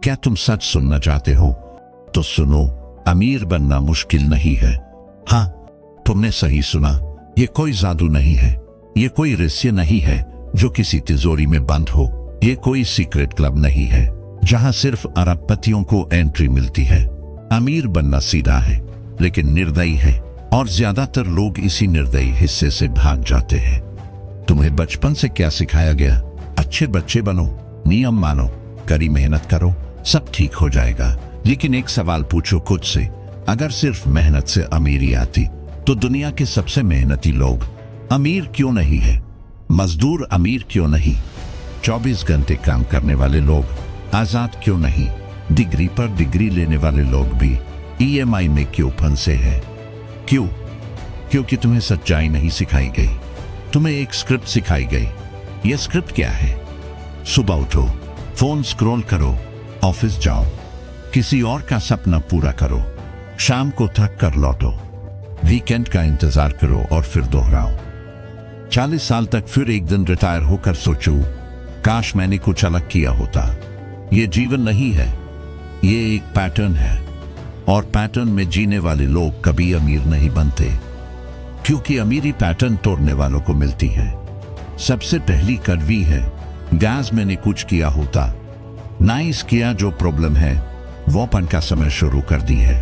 क्या तुम सच सुनना चाहते हो? तो सुनो, अमीर बनना मुश्किल नहीं है। हाँ, तुमने सही सुना। ये कोई जादू नहीं है, ये कोई रहस्य नहीं है जो किसी तिजोरी में बंद हो। ये कोई सीक्रेट क्लब नहीं है जहां सिर्फ अरबपतियों को एंट्री मिलती है। अमीर बनना सीधा है लेकिन निर्दयी है, और ज्यादातर लोग इसी निर्दयी हिस्से से भाग जाते हैं। तुम्हें बचपन से क्या सिखाया गया? अच्छे बच्चे बनो, नियम मानो, कड़ी मेहनत करो, सब ठीक हो जाएगा। लेकिन एक सवाल पूछो खुद से, अगर सिर्फ मेहनत से अमीरी आती तो दुनिया के सबसे मेहनती लोग अमीर क्यों नहीं है? मजदूर अमीर क्यों नहीं? 24 घंटे काम करने वाले लोग आजाद क्यों नहीं? डिग्री पर डिग्री लेने वाले लोग भी EMI में क्यों फंसे हैं? क्यों? क्योंकि तुम्हें सच्चाई नहीं सिखाई गई, तुम्हें एक स्क्रिप्ट सिखाई गई। यह स्क्रिप्ट क्या है? सुबह उठो, फोन स्क्रॉल करो, ऑफिस जाओ, किसी और का सपना पूरा करो, शाम को थक कर लौटो, वीकेंड का इंतजार करो और फिर दोहराओ। 40 साल तक, फिर एक दिन रिटायर होकर सोचो, काश मैंने कुछ अलग किया होता। ये जीवन नहीं है, ये एक पैटर्न है, और पैटर्न में जीने वाले लोग कभी अमीर नहीं बनते, क्योंकि अमीरी पैटर्न तोड़ने वालों को मिलती है। सबसे पहली कड़वी है, गैस मैंने कुछ किया होता, नाइस किया, जो प्रॉब्लम है वो पन का समय शुरू कर दी है।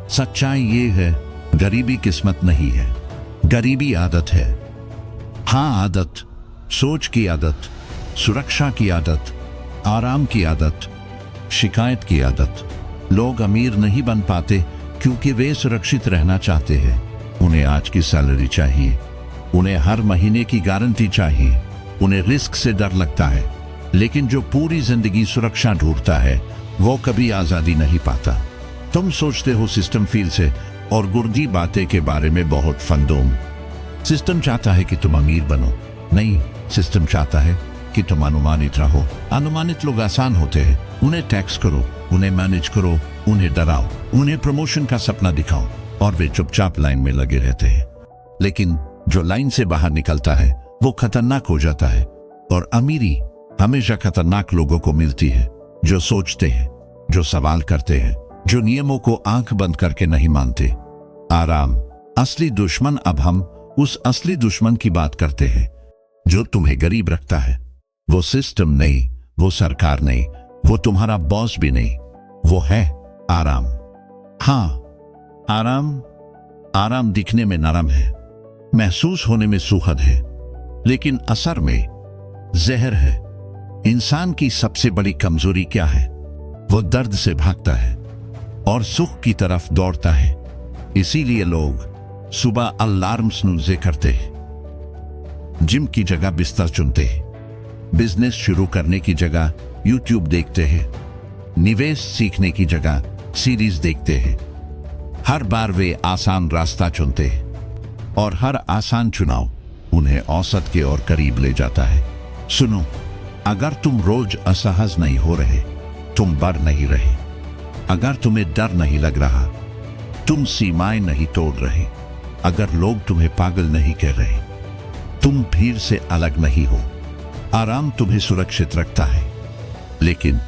सच्चाई ये है, गरीबी किस्मत नहीं है, गरीबी आदत है। हाँ, आदत, सोच की आदत, सुरक्षा की आदत, आराम की आदत, शिकायत की आदत। लोग अमीर नहीं बन पाते क्योंकि वे सुरक्षित रहना चाहते हैं। उन्हें आज की सैलरी चाहिए, उन्हें हर महीने की गारंटी चाहिए, उन्हें रिस्क से डर लगता है। लेकिन जो पूरी जिंदगी सुरक्षा ढूंढता है वो कभी आजादी नहीं पाता। तुम सोचते हो सिस्टम फील से और गुर्दी बातें के बारे में बहुत फंदोम। सिस्टम चाहता है कि तुम अमीर बनो, नहीं, सिस्टम चाहता है कि तुम अनुमानित रहो। अनुमानित लोग आसान होते हैं, उन्हें टैक्स करो, उन्हें मैनेज करो, उन्हें डराओ, उन्हें प्रमोशन का सपना दिखाओ, और वे चुपचाप लाइन में लगे रहते हैं। लेकिन जो लाइन से बाहर निकलता है वो खतरनाक हो जाता है। और अमीरी हमेशा खतरनाक लोगों को मिलती है, जो सोचते हैं, जो सवाल करते हैं, जो नियमों को आंख बंद करके नहीं मानते। आराम असली दुश्मन। अब हम उस असली दुश्मन की बात करते हैं जो तुम्हें गरीब रखता है। वो सिस्टम नहीं, वो सरकार नहीं, वो तुम्हारा बॉस भी नहीं, वो है आराम। हाँ, आराम। आराम दिखने में नरम है, महसूस होने में सुखद है, लेकिन असर में जहर है। इंसान की सबसे बड़ी कमजोरी क्या है? वो दर्द से भागता है और सुख की तरफ दौड़ता है। इसीलिए लोग सुबह अलार्म स्नूज़े करते हैं, जिम की जगह बिस्तर चुनते हैं, बिजनेस शुरू करने की जगह यूट्यूब देखते हैं, निवेश सीखने की जगह सीरीज देखते हैं। हर बार वे आसान रास्ता चुनते हैं, और हर आसान चुनाव उन्हें औसत के और करीब ले जाता है। सुनो, अगर तुम रोज असहज नहीं हो रहे, तुम बढ़ नहीं रहे। अगर तुम्हें डर नहीं लग रहा, तुम सीमाएं नहीं तोड़ रहे। अगर लोग तुम्हें पागल नहीं कह रहे, तुम भीड़ से अलग नहीं हो। आराम तुम्हें सुरक्षित रखता है, लेकिन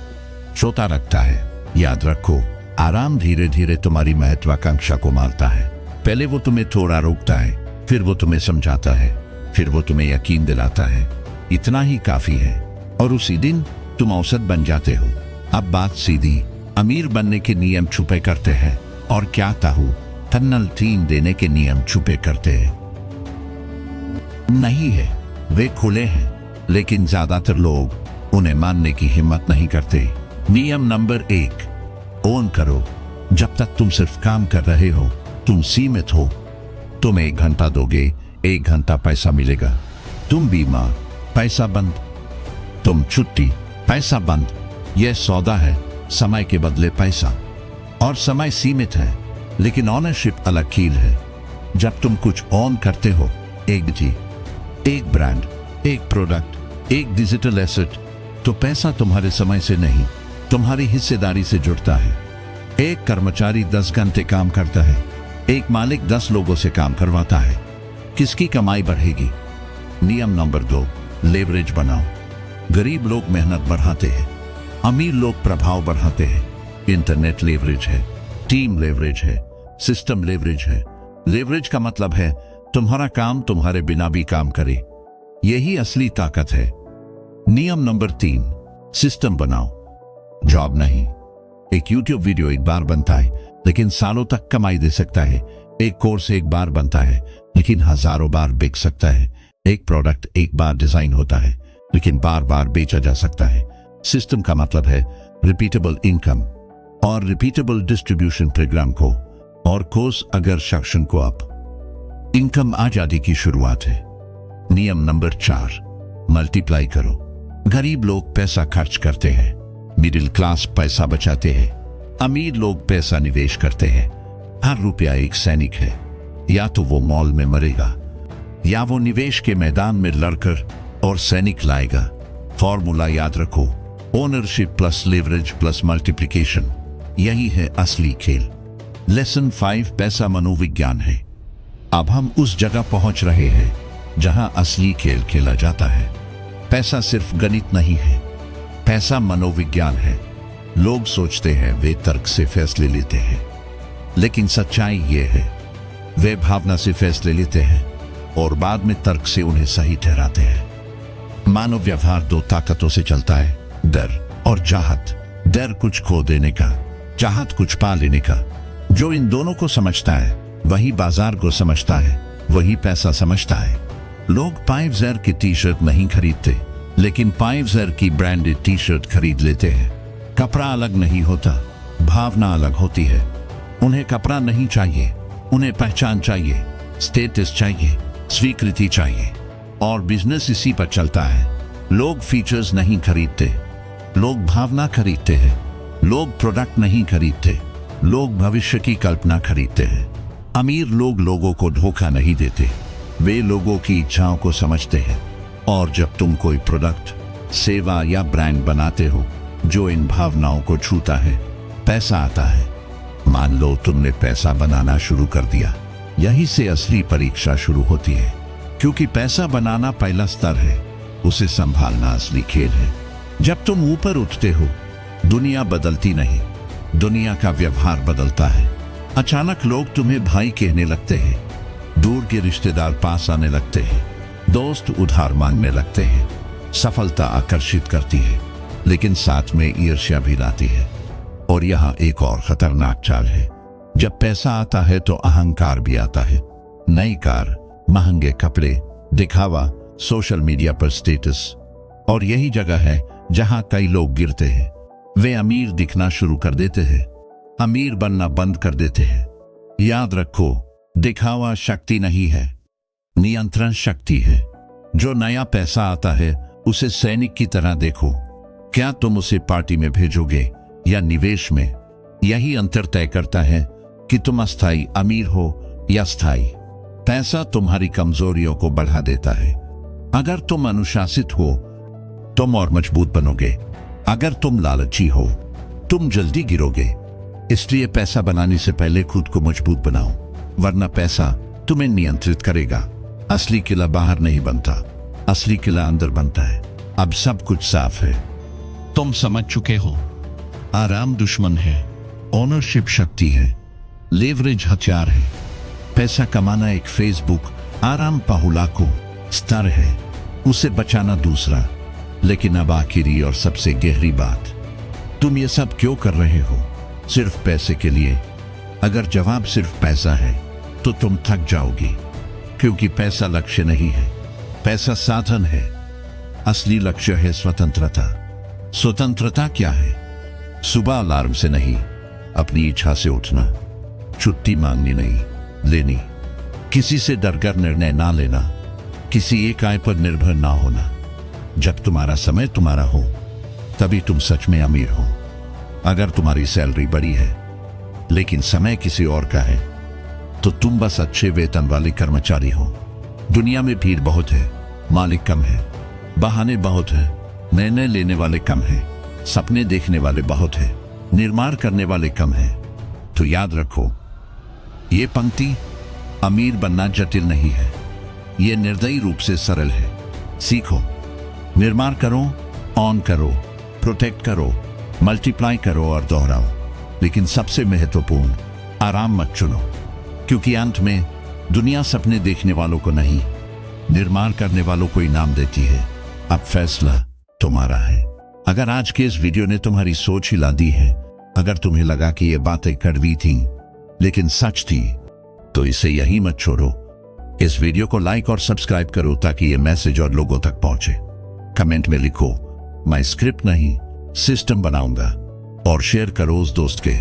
छोटा रखता है। याद रखो, आराम धीरे धीरे तुम्हारी महत्वाकांक्षा को मारता है। पहले वो तुम्हें थोड़ा रोकता है, फिर वो तुम्हें समझाता है, फिर वो तुम्हें यकीन दिलाता है इतना ही काफी है, और उसी दिन तुम औसत बन जाते हो। अब बात सीधी, अमीर बनने के नियम छुपे करते हैं, और क्या ताहू टन्नल तीन देने के नियम छुपे करते हैं? नहीं है, वे खुले हैं, लेकिन ज्यादातर लोग उन्हें मानने की हिम्मत नहीं करते। नियम नंबर 1, ओन करो। जब तक तुम सिर्फ काम कर रहे हो, तुम सीमित हो। तुम 1 घंटा दोगे, 1 घंटा पैसा मिलेगा। तुम बीमार, पैसा बंद। तुम छुट्टी, पैसा बंद। यह सौदा है, समय के बदले पैसा। और समय सीमित है, लेकिन ऑनरशिप अलग खेल है। जब तुम कुछ ऑन करते हो, एक जी, एक ब्रांड, एक प्रोडक्ट, एक डिजिटल एसेट, तो पैसा तुम्हारे समय से नहीं, तुम्हारी हिस्सेदारी से जुड़ता है। एक कर्मचारी 10 घंटे काम करता है, एक मालिक 10 लोगों से काम करवाता है। किसकी कमाई बढ़ेगी? नियम नंबर 2, लेवरेज बनाओ। गरीब लोग मेहनत बढ़ाते हैं, अमीर लोग प्रभाव बढ़ाते हैं। इंटरनेट लेवरेज है, टीम लेवरेज है, सिस्टम लेवरेज है। लेवरेज का मतलब है तुम्हारा काम तुम्हारे बिना भी काम करे। यही असली ताकत है। नियम नंबर 3, सिस्टम बनाओ, जॉब नहीं। एक यूट्यूब वीडियो एक बार बनता है लेकिन सालों तक कमाई दे सकता है। एक कोर्स एक बार बनता है लेकिन हजारों बार बिक सकता है। एक प्रोडक्ट एक बार डिजाइन होता है लेकिन बार बार बेचा जा सकता है। सिस्टम का मतलब है रिपीटेबल इनकम और रिपीटेबल डिस्ट्रीब्यूशन प्रोग्राम को और कोर्स अगर सेक्शन को अप इनकम आजादी की शुरुआत है। नियम नंबर 4, मल्टीप्लाई करो। गरीब लोग पैसा खर्च करते हैं, मिडिल क्लास पैसा बचाते हैं, अमीर लोग पैसा निवेश करते हैं। हर रुपया एक सैनिक है, या तो वो मॉल में मरेगा या वो निवेश के मैदान में लड़कर और सैनिक लाएगा। फॉर्मूला याद रखो, ownership plus leverage plus multiplication, यही है असली खेल। लेसन 5, पैसा मनोविज्ञान है। अब हम उस जगह पहुंच रहे हैं जहां असली खेल खेला जाता है। पैसा सिर्फ गणित नहीं है, पैसा मनोविज्ञान है। लोग सोचते हैं वे तर्क से फैसले लेते हैं, लेकिन सच्चाई ये है वे भावना से फैसले लेते हैं और बाद में तर्क से उन्हें सही ठहराते हैं। मानव व्यवहार 2 ताकतों से चलता है, डर और चाहत। डर कुछ खो देने का, चाहत कुछ पा लेने का। जो इन दोनों को समझता है वही बाजार को समझता है, वही पैसा समझता है। लोग 5,000 की टी शर्ट नहीं खरीदते लेकिन 5,000 की ब्रांडेड टी शर्ट खरीद लेते हैं। कपड़ा अलग नहीं होता, भावना अलग होती है। उन्हें कपड़ा नहीं चाहिए, उन्हें पहचान चाहिए, स्टेटस चाहिए, स्वीकृति चाहिए। और बिजनेस इसी पर चलता है। लोग फीचर्स नहीं खरीदते, लोग भावना खरीदते हैं। लोग प्रोडक्ट नहीं खरीदते, लोग भविष्य की कल्पना खरीदते हैं। अमीर लोग लोगों को धोखा नहीं देते, वे लोगों की इच्छाओं को समझते हैं। और जब तुम कोई प्रोडक्ट, सेवा या ब्रांड बनाते हो जो इन भावनाओं को छूता है, पैसा आता है। मान लो तुमने पैसा बनाना शुरू कर दिया, यहीं से असली परीक्षा शुरू होती है। क्योंकि पैसा बनाना पहला स्तर है, उसे संभालना असली खेल है। जब तुम ऊपर उठते हो, दुनिया बदलती नहीं, दुनिया का व्यवहार बदलता है। अचानक लोग तुम्हें भाई कहने लगते हैं, दूर के रिश्तेदार पास आने लगते हैं, दोस्त उधार मांगने लगते हैं। सफलता आकर्षित करती है लेकिन साथ में ईर्ष्या भी लाती है। और यहाँ एक और खतरनाक चाल है, जब पैसा आता है तो अहंकार भी आता है। नई कार, महंगे कपड़े, दिखावा, सोशल मीडिया पर स्टेटस। और यही जगह है जहां कई लोग गिरते हैं। वे अमीर दिखना शुरू कर देते हैं, अमीर बनना बंद कर देते हैं। याद रखो, दिखावा शक्ति नहीं है, नियंत्रण शक्ति है। जो नया पैसा आता है उसे सैनिक की तरह देखो। क्या तुम उसे पार्टी में भेजोगे या निवेश में? यही अंतर तय करता है कि तुम अस्थाई अमीर हो या स्थायी। पैसा तुम्हारी कमजोरियों को बढ़ा देता है। अगर तुम अनुशासित हो तुम और मजबूत बनोगे, अगर तुम लालची हो तुम जल्दी गिरोगे। इसलिए पैसा बनाने से पहले खुद को मजबूत बनाओ, वरना पैसा तुम्हें नियंत्रित करेगा। असली किला बाहर नहीं बनता, असली किला अंदर बनता है। अब सब कुछ साफ है, तुम समझ चुके हो। आराम दुश्मन है, ओनरशिप शक्ति है, लेवरेज हथियार है। पैसा कमाना एक फेसबुक, आराम पाहुला को स्तर है, उसे बचाना दूसरा। लेकिन अब आखिरी और सबसे गहरी बात, तुम ये सब क्यों कर रहे हो? सिर्फ पैसे के लिए? अगर जवाब सिर्फ पैसा है तो तुम थक जाओगी, क्योंकि पैसा लक्ष्य नहीं है, पैसा साधन है। असली लक्ष्य है स्वतंत्रता। स्वतंत्रता क्या है? सुबह अलार्म से नहीं, अपनी इच्छा से उठना, छुट्टी मांगनी नहीं, लेनी, किसी से डरकर निर्णय ना लेना, किसी एक आय पर निर्भर ना होना। जब तुम्हारा समय तुम्हारा हो तभी तुम सच में अमीर हो। अगर तुम्हारी सैलरी बड़ी है लेकिन समय किसी और का है तो तुम बस अच्छे वेतन वाले कर्मचारी हो। दुनिया में भीड़ बहुत है, मालिक कम है, बहाने बहुत है, निर्णय लेने वाले कम हैं, सपने देखने वाले बहुत हैं, निर्माण करने वाले कम हैं। तो याद रखो, ये पंक्ति, अमीर बनना जटिल नहीं है, ये निर्दयी रूप से सरल है। सीखो, निर्माण करो, ऑन करो, प्रोटेक्ट करो मल्टीप्लाई करो और दोहराओ, लेकिन सबसे महत्वपूर्ण, आराम मत चुनो, क्योंकि अंत में दुनिया सपने देखने वालों को नहीं, निर्माण करने वालों को इनाम देती है। अब फैसला तुम्हारा है। अगर आज के इस वीडियो ने तुम्हारी सोच हिला दी है, अगर तुम्हें लगा कि ये बातें कड़वी थीं लेकिन सच थी, तो इसे यहीं मत छोड़ो। इस वीडियो को लाइक और सब्सक्राइब करो ताकि ये मैसेज और लोगों तक पहुंचे। कमेंट में लिखो, मैं स्क्रिप्ट नहीं सिस्टम बनाऊंगा, और शेयर करो उस दोस्त के